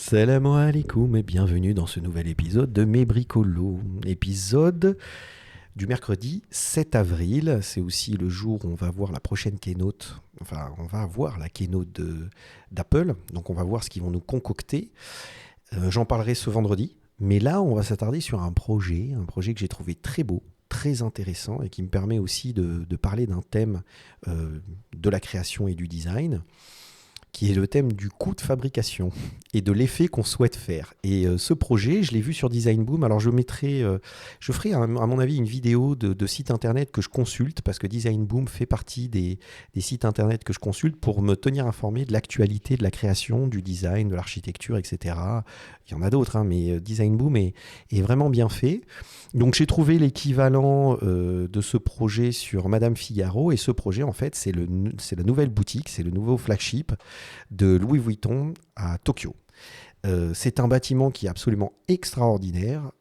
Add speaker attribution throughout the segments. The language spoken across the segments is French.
Speaker 1: Salam alaikum et bienvenue dans ce nouvel épisode de Mes Bricolos. Épisode du mercredi 7 avril. C'est aussi le jour où on va voir la prochaine keynote. Enfin, on va voir la keynote d'Apple. Donc on va voir ce qu'ils vont nous concocter. J'en parlerai ce vendredi. Mais là, on va s'attarder sur un projet que j'ai trouvé très beau, très intéressant et qui me permet aussi de parler d'un thème de la création et du design, qui est le thème du coût de fabrication et de l'effet qu'on souhaite faire. Et ce projet, je l'ai vu sur Design Boom. Alors je ferai à mon avis une vidéo de site internet que je consulte, parce que Design Boom fait partie des sites internet que je consulte pour me tenir informé de l'actualité de la création, du design, de l'architecture, etc. Il y en a d'autres, hein, mais Design Boom est vraiment bien fait. Donc j'ai trouvé l'équivalent de ce projet sur Madame Figaro, et ce projet en fait c'est la nouvelle boutique, c'est le nouveau flagship de Louis Vuitton à Tokyo. C'est un bâtiment qui est absolument extraordinaire.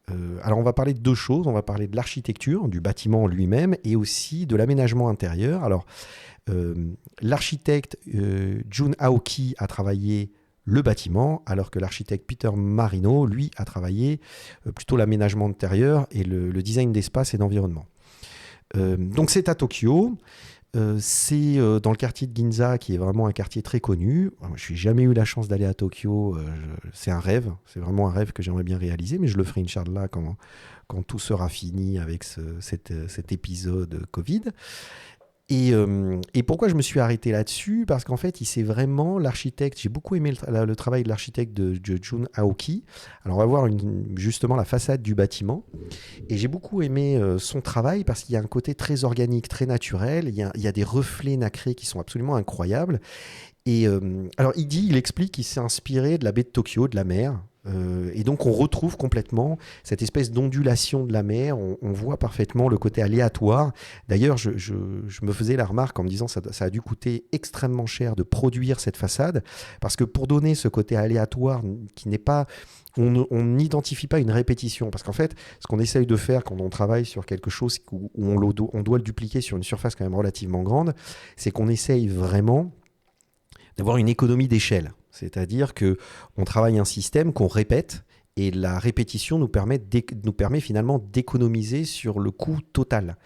Speaker 1: Alors on va parler de deux choses, on va parler de l'architecture, du bâtiment lui-même et aussi de l'aménagement intérieur. Alors l'architecte Jun Aoki a travaillé le bâtiment, alors que l'architecte Peter Marino, lui, a travaillé plutôt l'aménagement intérieur et le design d'espace et d'environnement. Donc c'est à Tokyo. C'est dans le quartier de Ginza, qui est vraiment un quartier très connu. Je n'ai jamais eu la chance d'aller à Tokyo. C'est un rêve, c'est vraiment un rêve que j'aimerais bien réaliser, mais je le ferai Inch'Allah quand tout sera fini avec cet épisode Covid. Et pourquoi je me suis arrêté là-dessus ? Parce qu'en fait, l'architecte, j'ai beaucoup aimé le travail de l'architecte de Jun Aoki. Alors on va voir justement la façade du bâtiment. Et j'ai beaucoup aimé son travail parce qu'il y a un côté très organique, très naturel. Il y a des reflets nacrés qui sont absolument incroyables. Et alors il explique qu'il s'est inspiré de la baie de Tokyo, de la mer. Et donc on retrouve complètement cette espèce d'ondulation de la mer. On voit parfaitement le côté aléatoire. D'ailleurs, je me faisais la remarque en me disant ça a dû coûter extrêmement cher de produire cette façade, parce que pour donner ce côté aléatoire qui n'est pas... On n'identifie pas une répétition, parce qu'en fait, ce qu'on essaye de faire quand on travaille sur quelque chose où on doit le dupliquer sur une surface quand même relativement grande, c'est qu'on essaye vraiment d'avoir une économie d'échelle. C'est-à-dire qu'on travaille un système qu'on répète, et la répétition nous permet finalement d'économiser sur le coût total.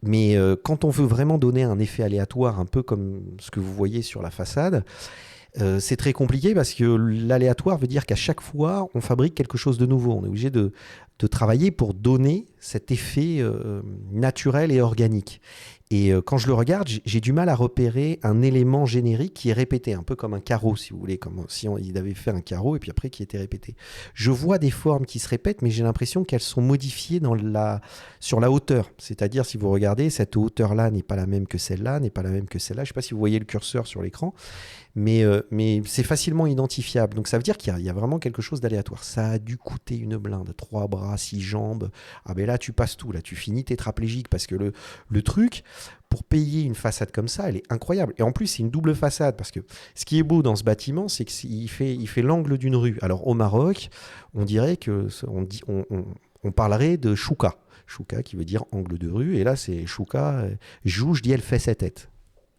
Speaker 1: Mais quand on veut vraiment donner un effet aléatoire, un peu comme ce que vous voyez sur la façade, c'est très compliqué, parce que l'aléatoire veut dire qu'à chaque fois, on fabrique quelque chose de nouveau. On est obligé de travailler pour donner cet effet naturel et organique. Et quand je le regarde, j'ai du mal à repérer un élément générique qui est répété, un peu comme un carreau, si vous voulez, comme si il avait fait un carreau et puis après qui était répété. Je vois des formes qui se répètent, mais j'ai l'impression qu'elles sont modifiées sur la hauteur. C'est-à-dire, si vous regardez, cette hauteur-là n'est pas la même que celle-là, n'est pas la même que celle-là. Je ne sais pas si vous voyez le curseur sur l'écran, mais c'est facilement identifiable. Donc ça veut dire qu'il y a vraiment quelque chose d'aléatoire. Ça a dû coûter une blinde, 3 bras, 6 jambes. Ah ben là, tu passes tout, là, tu finis tétraplégique, parce que le truc, pour payer une façade comme ça, elle est incroyable. Et en plus, c'est une double façade, parce que ce qui est beau dans ce bâtiment, c'est qu'il fait l'angle d'une rue. Alors au Maroc, on dirait on parlerait de chouka. Chouka qui veut dire angle de rue, et là c'est chouka, jouj di el tête.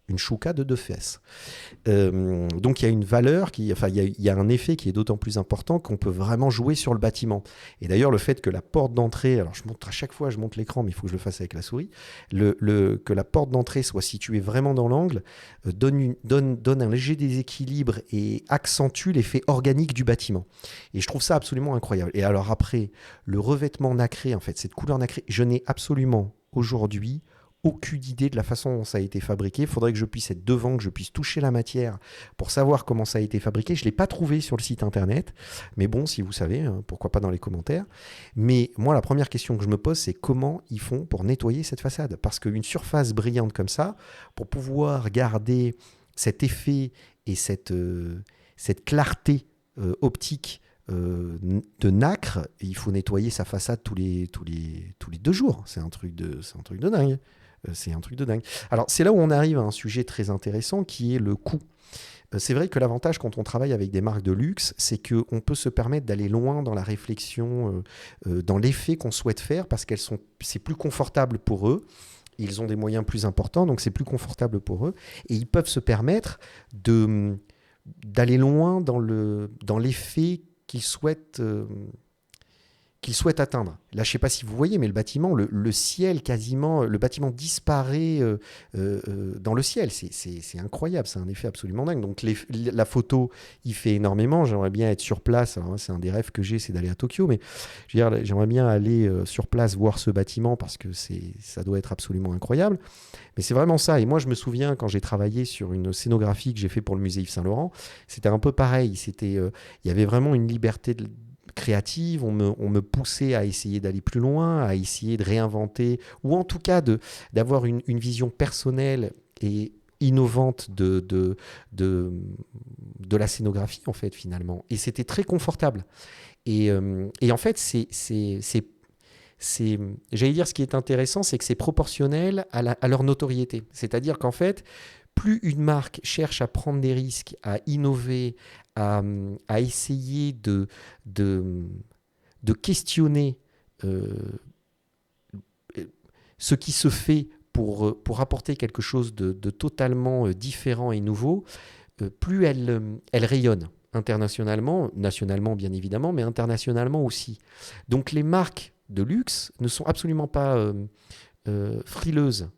Speaker 1: Une chouka de 2 fesses. Donc il y a une valeur, il y a un effet qui est d'autant plus important qu'on peut vraiment jouer sur le bâtiment. Et d'ailleurs, le fait que la porte d'entrée, alors à chaque fois je monte l'écran, mais il faut que je le fasse avec la souris, que la porte d'entrée soit située vraiment dans l'angle, donne un léger déséquilibre et accentue l'effet organique du bâtiment. Et je trouve ça absolument incroyable. Et alors après, le revêtement nacré, en fait, cette couleur nacrée, je n'ai absolument aujourd'hui aucune idée de la façon dont ça a été fabriqué. Il faudrait que je puisse être devant, que je puisse toucher la matière pour savoir comment ça a été fabriqué. Je ne l'ai pas trouvé sur le site internet, mais bon, si vous savez, pourquoi pas dans les commentaires. Mais moi, la première question que je me pose, c'est comment ils font pour nettoyer cette façade ? Parce qu'une surface brillante comme ça, pour pouvoir garder cet effet et cette clarté optique de nacre, il faut nettoyer sa façade tous les 2 jours. C'est un truc de dingue. C'est un truc de dingue. Alors, c'est là où on arrive à un sujet très intéressant qui est le coût. C'est vrai que l'avantage quand on travaille avec des marques de luxe, c'est qu'on peut se permettre d'aller loin dans la réflexion, dans l'effet qu'on souhaite faire, parce c'est plus confortable pour eux. Ils ont des moyens plus importants, donc c'est plus confortable pour eux. Et ils peuvent se permettre d'aller loin dans l'effet qu'il souhaite atteindre. Là, je ne sais pas si vous voyez, mais le bâtiment, le ciel quasiment, le bâtiment disparaît dans le ciel. C'est incroyable, c'est un effet absolument dingue. Donc la photo, il fait énormément. J'aimerais bien être sur place. Alors, c'est un des rêves que j'ai, c'est d'aller à Tokyo, mais je veux dire, j'aimerais bien aller sur place voir ce bâtiment parce que ça doit être absolument incroyable. Mais c'est vraiment ça. Et moi, je me souviens quand j'ai travaillé sur une scénographie que j'ai fait pour le musée Yves Saint-Laurent, c'était un peu pareil. Il y avait vraiment une liberté créative, on me poussait à essayer d'aller plus loin, à essayer de réinventer, ou en tout cas d'avoir une vision personnelle et innovante de la scénographie, en fait, finalement. Et c'était très confortable. Et en fait, j'allais dire, ce qui est intéressant, c'est que c'est proportionnel à leur notoriété. C'est-à-dire qu'en fait, plus une marque cherche à prendre des risques, à innover, à essayer de questionner euh, ce qui se fait pour apporter quelque chose de totalement différent et nouveau, plus elle rayonne internationalement, nationalement bien évidemment, mais internationalement aussi. Donc les marques de luxe ne sont absolument pas frileuses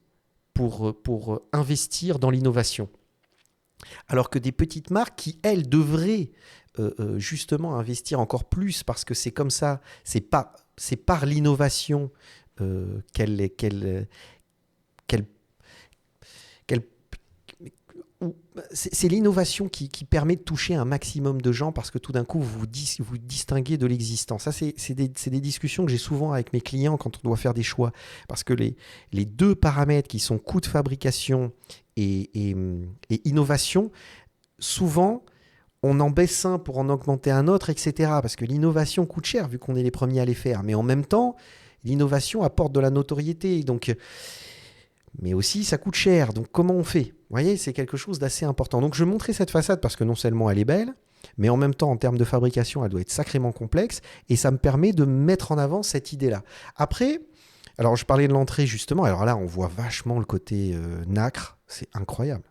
Speaker 1: pour investir dans l'innovation. Alors que des petites marques qui, elles, devraient justement investir encore plus parce que c'est comme ça, c'est par l'innovation qu'elles qu'elle, qu'elle, c'est l'innovation qui permet de toucher un maximum de gens parce que tout d'un coup, vous distinguez de l'existant. Ça, c'est des discussions que j'ai souvent avec mes clients quand on doit faire des choix. Parce que les deux paramètres qui sont coût de fabrication et innovation, souvent, on en baisse un pour en augmenter un autre, etc. Parce que l'innovation coûte cher vu qu'on est les premiers à les faire. Mais en même temps, l'innovation apporte de la notoriété. Donc, mais aussi, ça coûte cher. Donc, comment on fait? Vous voyez, c'est quelque chose d'assez important. Donc, je montrais cette façade parce que non seulement elle est belle, mais en même temps, en termes de fabrication, elle doit être sacrément complexe. Et ça me permet de mettre en avant cette idée-là. Après, alors je parlais de l'entrée justement. Alors là, on voit vachement le côté nacre. C'est incroyable.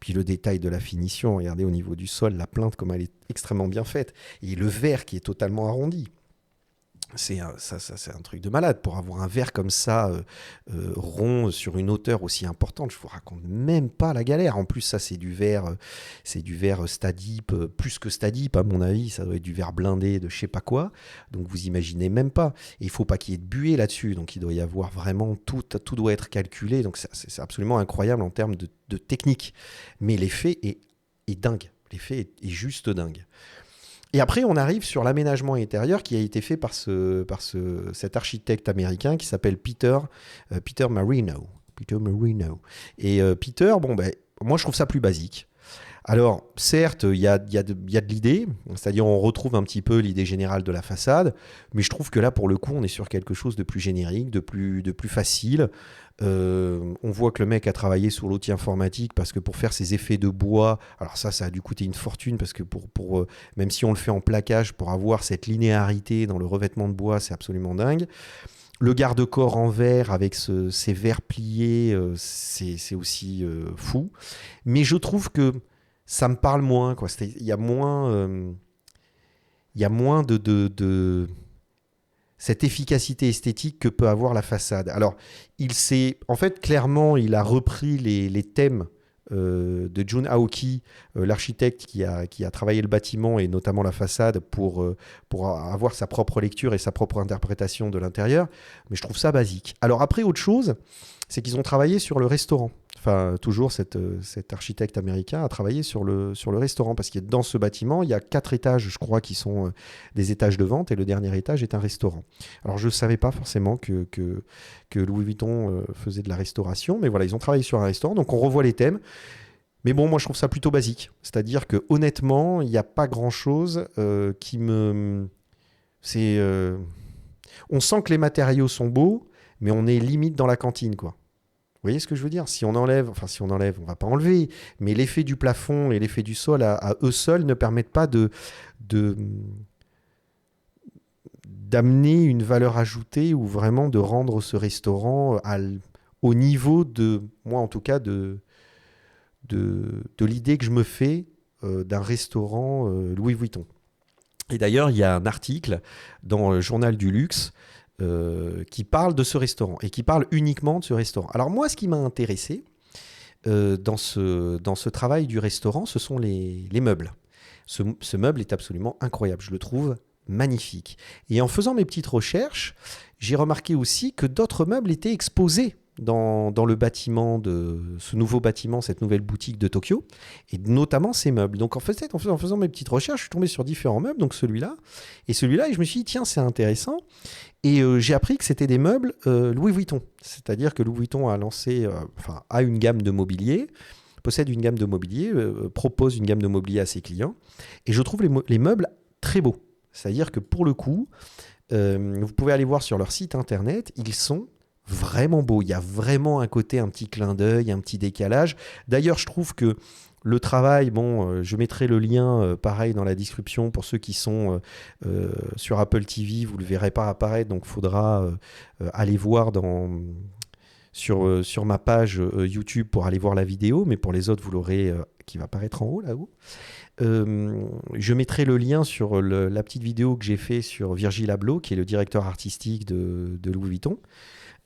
Speaker 1: Puis le détail de la finition, regardez au niveau du sol, la plinthe, comme elle est extrêmement bien faite. Et le verre qui est totalement arrondi. C'est un truc de malade pour avoir un verre comme ça rond sur une hauteur aussi importante. Je vous raconte même pas la galère. En plus, ça c'est du verre Stadip, plus que Stadip à mon avis. Ça doit être du verre blindé de je sais pas quoi. Donc vous imaginez même pas. Et il faut pas qu'il y ait de buée là-dessus. Donc il doit y avoir vraiment tout doit être calculé. Donc c'est absolument incroyable en termes de technique. Mais l'effet est dingue. L'effet est juste dingue. Et après, on arrive sur l'aménagement intérieur qui a été fait par cet architecte américain qui s'appelle Peter Marino. Peter Marino. Et Peter, bon, ben, moi, je trouve ça plus basique. Alors, certes, il y a de l'idée, c'est-à-dire on retrouve un petit peu l'idée générale de la façade, mais je trouve que là, pour le coup, on est sur quelque chose de plus générique, de plus facile. On voit que le mec a travaillé sur l'outil informatique parce que pour faire ses effets de bois, alors ça a dû coûter une fortune parce que même si on le fait en plaquage, pour avoir cette linéarité dans le revêtement de bois, c'est absolument dingue. Le garde-corps en verre avec ces verres pliés, c'est aussi fou. Mais je trouve que ça me parle moins, quoi. Il y a moins de cette efficacité esthétique que peut avoir la façade. Alors, en fait, clairement, il a repris les thèmes de Jun Aoki, l'architecte qui a travaillé le bâtiment et notamment la façade pour avoir sa propre lecture et sa propre interprétation de l'intérieur. Mais je trouve ça basique. Alors après, autre chose, c'est qu'ils ont travaillé sur le restaurant. Enfin, toujours cet architecte américain a travaillé sur le restaurant parce que dans ce bâtiment, il y a 4 étages, je crois, qui sont des étages de vente et le dernier étage est un restaurant. Alors, je ne savais pas forcément que Louis Vuitton faisait de la restauration, mais voilà, ils ont travaillé sur un restaurant, donc on revoit les thèmes. Mais bon, moi, je trouve ça plutôt basique. C'est-à-dire que honnêtement, il n'y a pas grand-chose qui me... On sent que les matériaux sont beaux, mais on est limite dans la cantine, quoi. Vous voyez ce que je veux dire? Si on enlève, on va pas enlever, mais l'effet du plafond et l'effet du sol à eux seuls ne permettent pas d'amener une valeur ajoutée ou vraiment de rendre ce restaurant au niveau moi en tout cas, de l'idée que je me fais d'un restaurant Louis Vuitton. Et d'ailleurs, il y a un article dans le Journal du Luxe qui parle de ce restaurant et qui parle uniquement de ce restaurant. Alors moi, ce qui m'a intéressé dans ce travail du restaurant, ce sont les meubles. Ce meuble est absolument incroyable, je le trouve magnifique. Et en faisant mes petites recherches, j'ai remarqué aussi que d'autres meubles étaient exposés dans le bâtiment de ce nouveau bâtiment, cette nouvelle boutique de Tokyo, et notamment ces meubles. Donc en fait, en faisant mes petites recherches, je suis tombé sur différents meubles, donc celui-là, et je me suis dit, tiens, c'est intéressant. Et j'ai appris que c'était des meubles Louis Vuitton. C'est-à-dire que Louis Vuitton a une gamme de mobilier, possède une gamme de mobilier, propose une gamme de mobilier à ses clients. Et je trouve les meubles très beaux. C'est-à-dire que pour le coup, vous pouvez aller voir sur leur site internet, ils sont vraiment beaux. Il y a vraiment un côté, un petit clin d'œil, un petit décalage. D'ailleurs, je trouve que le travail, je mettrai le lien pareil dans la description pour ceux qui sont sur Apple TV, vous ne le verrez pas apparaître, donc il faudra aller voir sur ma page YouTube pour aller voir la vidéo, mais pour les autres, vous l'aurez qui va apparaître en haut là-haut. Je mettrai le lien sur la petite vidéo que j'ai fait sur Virgil Abloh, qui est le directeur artistique de Louis Vuitton.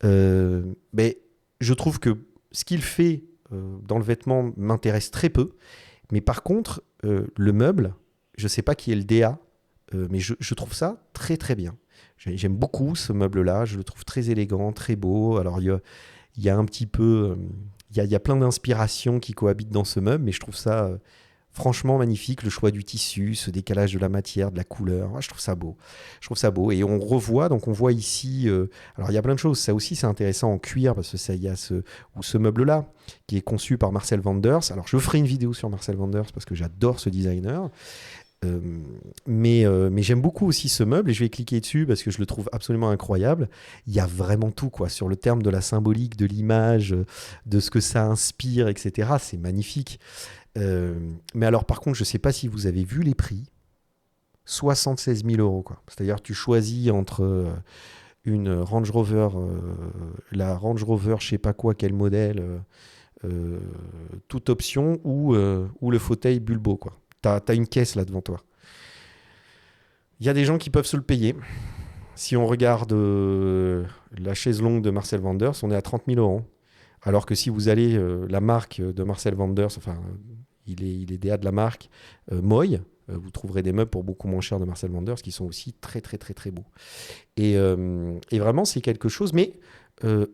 Speaker 1: Mais je trouve que ce qu'il fait dans le vêtement m'intéresse très peu. Mais par contre, le meuble, je ne sais pas qui est le DA, mais je trouve ça très très bien. J'aime beaucoup ce meuble-là, je le trouve très élégant, très beau. Alors il y a un petit peu... Il y a plein d'inspirations qui cohabitent dans ce meuble, mais je trouve ça franchement magnifique. Le choix du tissu, ce décalage de la matière, de la couleur, je trouve ça beau. Je trouve ça beau. Et on revoit, donc on voit ici... alors il y a plein de choses, ça aussi c'est intéressant en cuir, parce que il y a ce meuble-là qui est conçu par Marcel Wanders. Alors je ferai une vidéo sur Marcel Wanders parce que j'adore ce designer. Mais j'aime beaucoup aussi ce meuble et je vais cliquer dessus parce que je le trouve absolument incroyable. Il y a vraiment tout quoi, sur le terme de la symbolique, de l'image, de ce que ça inspire, etc. C'est magnifique. Mais alors par contre, je ne sais pas si vous avez vu les prix. 76 000 euros quoi. C'est-à-dire tu choisis entre une Range Rover, la Range Rover, je sais pas quoi, quel modèle, toute option ou le fauteuil Bulbo quoi. T'as une caisse là devant toi. Il y a des gens qui peuvent se le payer. Si on regarde la chaise longue de Marcel Wanders, on est à 30 000 euros. Alors que si vous allez la marque de Marcel Wanders, il est DA de la marque Moy, vous trouverez des meubles pour beaucoup moins cher de Marcel Wanders qui sont aussi très très très très beaux. Et vraiment c'est quelque chose, mais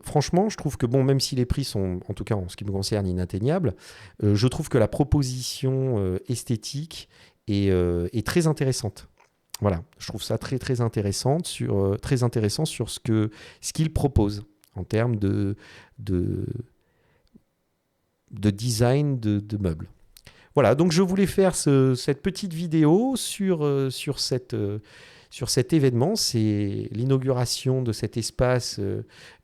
Speaker 1: franchement je trouve que même si les prix sont, en tout cas en ce qui me concerne, inatteignables, je trouve que la proposition esthétique est très intéressante. Voilà, je trouve ça très très intéressant sur ce qu'il propose en termes de design de meubles. Voilà, donc je voulais faire cette petite vidéo sur cet événement. C'est l'inauguration de cet espace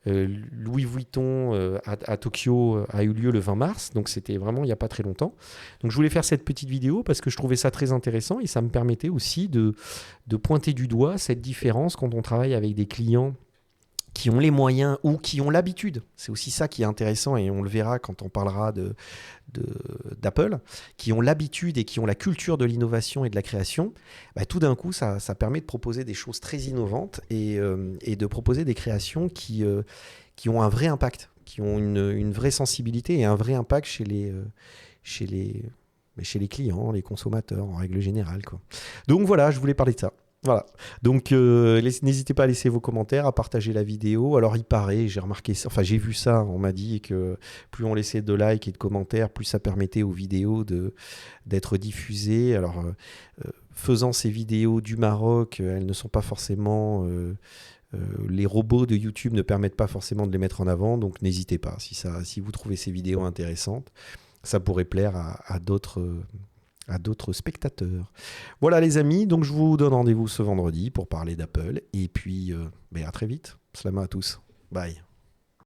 Speaker 1: Louis Vuitton à Tokyo a eu lieu le 20 mars, donc c'était vraiment il n'y a pas très longtemps. Donc je voulais faire cette petite vidéo parce que je trouvais ça très intéressant et ça me permettait aussi de pointer du doigt cette différence quand on travaille avec des clients qui ont les moyens ou qui ont l'habitude. C'est aussi ça qui est intéressant et on le verra quand on parlera d'Apple, qui ont l'habitude et qui ont la culture de l'innovation et de la création. Tout d'un coup, ça permet de proposer des choses très innovantes et de proposer des créations qui ont un vrai impact, qui ont une vraie sensibilité et un vrai impact chez les clients, les consommateurs en règle générale, quoi. Donc voilà, je voulais parler de ça. Voilà, donc n'hésitez pas à laisser vos commentaires, à partager la vidéo. Alors il paraît, j'ai vu ça, on m'a dit que plus on laissait de likes et de commentaires, plus ça permettait aux vidéos d'être diffusées. Alors faisant ces vidéos du Maroc, elles ne sont pas forcément... les robots de YouTube ne permettent pas forcément de les mettre en avant, donc n'hésitez pas. Si vous trouvez ces vidéos intéressantes, ça pourrait plaire à d'autres spectateurs. Voilà les amis, donc je vous donne rendez-vous ce vendredi pour parler d'Apple. Et puis, à très vite. Salam à tous. Bye.